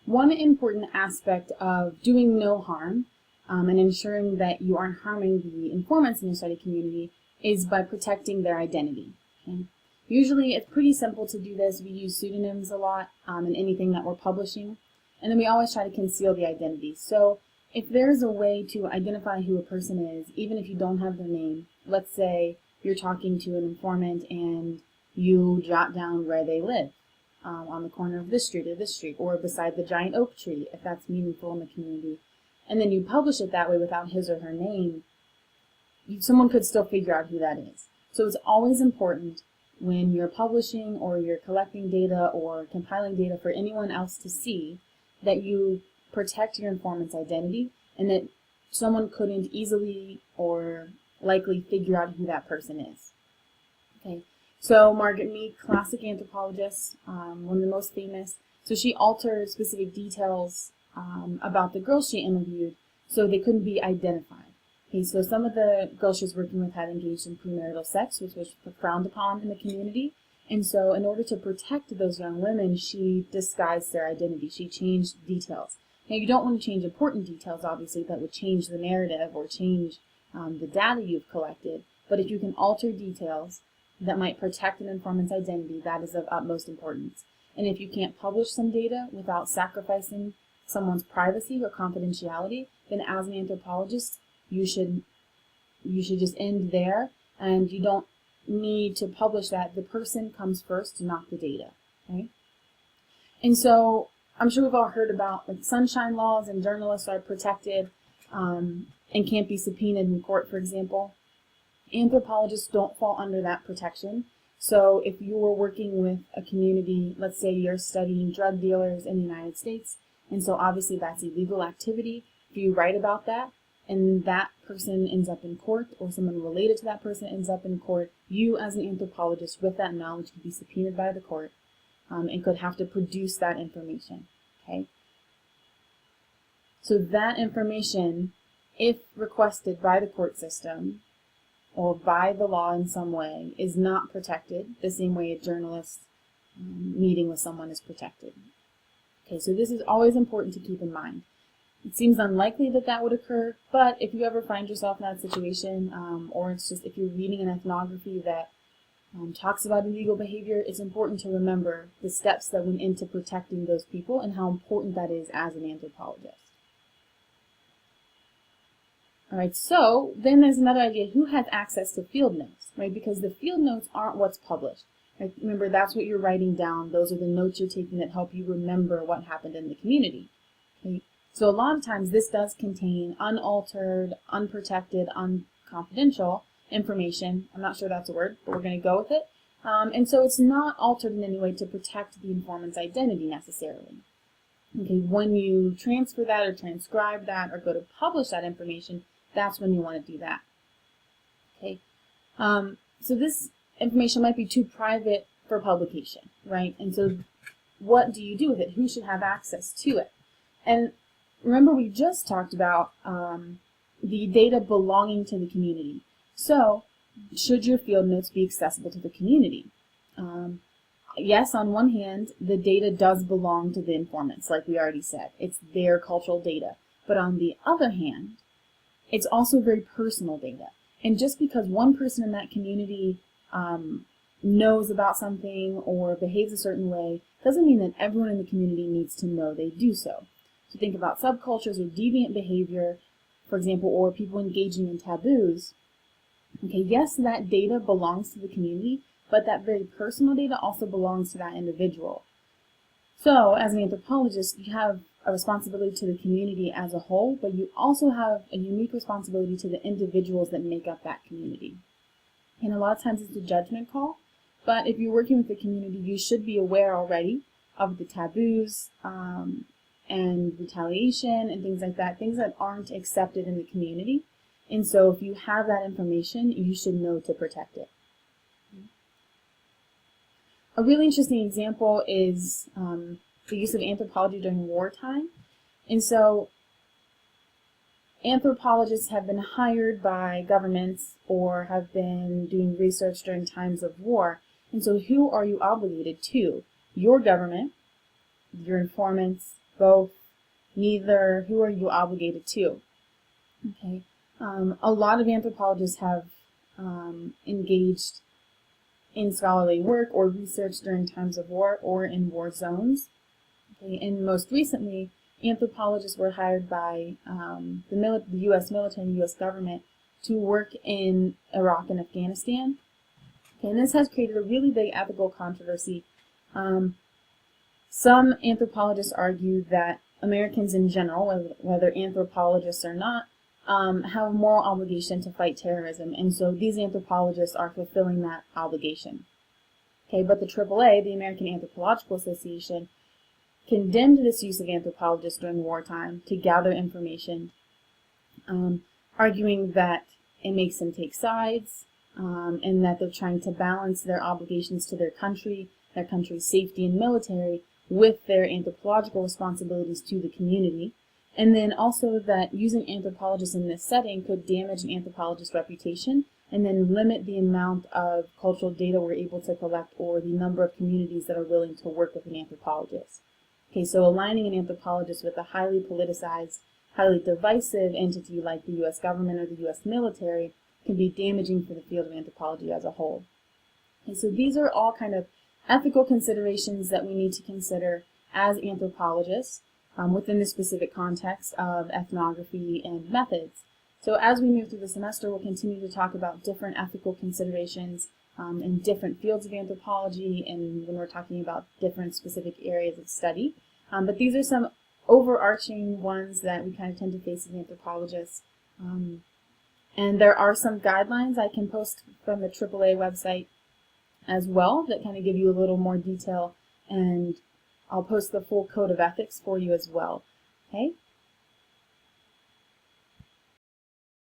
One important aspect of doing no harm and ensuring that you aren't harming the informants in your study community is by protecting their identity. Okay? Usually it's pretty simple to do this. We use pseudonyms a lot in anything that we're publishing, and then we always try to conceal the identity. So if there's a way to identify who a person is, even if you don't have their name, let's say you're talking to an informant and you jot down where they live, on the corner of this street, or beside the giant oak tree, if that's meaningful in the community, and then you publish it that way without his or her name, someone could still figure out who that is. So it's always important when you're publishing or you're collecting data or compiling data for anyone else to see that you protect your informant's identity and that someone couldn't easily or likely figure out who that person is. Okay. So Margaret Mead, classic anthropologist, one of the most famous. So she altered specific details about the girls she interviewed so they couldn't be identified. Okay, so some of the girls she was working with had engaged in premarital sex, which was frowned upon in the community. And so in order to protect those young women, she disguised their identity. She changed details. Now, you don't want to change important details, obviously, that would change the narrative or change the data you've collected. But if you can alter details that might protect an informant's identity, that is of utmost importance. And if you can't publish some data without sacrificing someone's privacy or confidentiality, then as an anthropologist, you should just end there, and you don't need to publish that. The person comes first, not the data. Okay? And so I'm sure we've all heard about like sunshine laws, and journalists are protected and can't be subpoenaed in court, for example. Anthropologists don't fall under that protection. So if you were working with a community, let's say you're studying drug dealers in the United States, and so obviously that's illegal activity. If you write about that and that person ends up in court, or someone related to that person ends up in court, you as an anthropologist with that knowledge could be subpoenaed by the court and could have to produce that information. Okay? So that information, if requested by the court system, or by the law in some way, is not protected the same way a journalist meeting with someone is protected. Okay, so this is always important to keep in mind. It seems unlikely that that would occur, but if you ever find yourself in that situation, or it's just if you're reading an ethnography that talks about illegal behavior, it's important to remember the steps that went into protecting those people and how important that is as an anthropologist. All right, so then there's another idea. Who has access to field notes, right? Because the field notes aren't what's published. Right? Remember, that's what you're writing down. Those are the notes you're taking that help you remember what happened in the community. Okay? So a lot of times this does contain unaltered, unprotected, unconfidential information. I'm not sure that's a word, but we're going to go with it. And so it's not altered in any way to protect the informant's identity necessarily. Okay, when you transfer that or transcribe that or go to publish that information, that's when you want to do that. Okay, so this information might be too private for publication, right? And so what do you do with it? Who should have access to it? And remember, we just talked about the data belonging to the community. So should your field notes be accessible to the community? Yes, on one hand, the data does belong to the informants, like we already said. It's their cultural data. But on the other hand, it's also very personal data. And just because one person in that community knows about something or behaves a certain way doesn't mean that everyone in the community needs to know they do so. So think about subcultures or deviant behavior, for example, or people engaging in taboos. Okay, yes, that data belongs to the community, but that very personal data also belongs to that individual. So, as an anthropologist, you have a responsibility to the community as a whole, but you also have a unique responsibility to the individuals that make up that community. And a lot of times it's a judgment call, but if you're working with the community, you should be aware already of the taboos and retaliation and things like that, things that aren't accepted in the community. And so if you have that information, you should know to protect it. A really interesting example is the use of anthropology during wartime. And so anthropologists have been hired by governments or have been doing research during times of war. And so who are you obligated to? Your government, your informants, both, neither, who are you obligated to? Okay. A lot of anthropologists have engaged in scholarly work or research during times of war or in war zones. Okay. And most recently, anthropologists were hired by the U.S. military and U.S. government to work in Iraq and Afghanistan. Okay, and this has created a really big ethical controversy. Some anthropologists argue that Americans in general, whether anthropologists or not, have a moral obligation to fight terrorism, and so these anthropologists are fulfilling that obligation. Okay, but the AAA, the American Anthropological Association, condemned this use of anthropologists during wartime to gather information, arguing that it makes them take sides, and that they're trying to balance their obligations to their country's safety and military, with their anthropological responsibilities to the community. And then also that using anthropologists in this setting could damage an anthropologist's reputation and then limit the amount of cultural data we're able to collect or the number of communities that are willing to work with an anthropologist. Okay, so aligning an anthropologist with a highly politicized, highly divisive entity like the U.S. government or the U.S. military can be damaging for the field of anthropology as a whole. Okay, so these are all kind of ethical considerations that we need to consider as anthropologists within the specific context of ethnography and methods. So as we move through the semester, we'll continue to talk about different ethical considerations in different fields of anthropology and when we're talking about different specific areas of study. But these are some overarching ones that we kind of tend to face as anthropologists. And there are some guidelines I can post from the AAA website as well that kind of give you a little more detail, and I'll post the full code of ethics for you as well. Okay,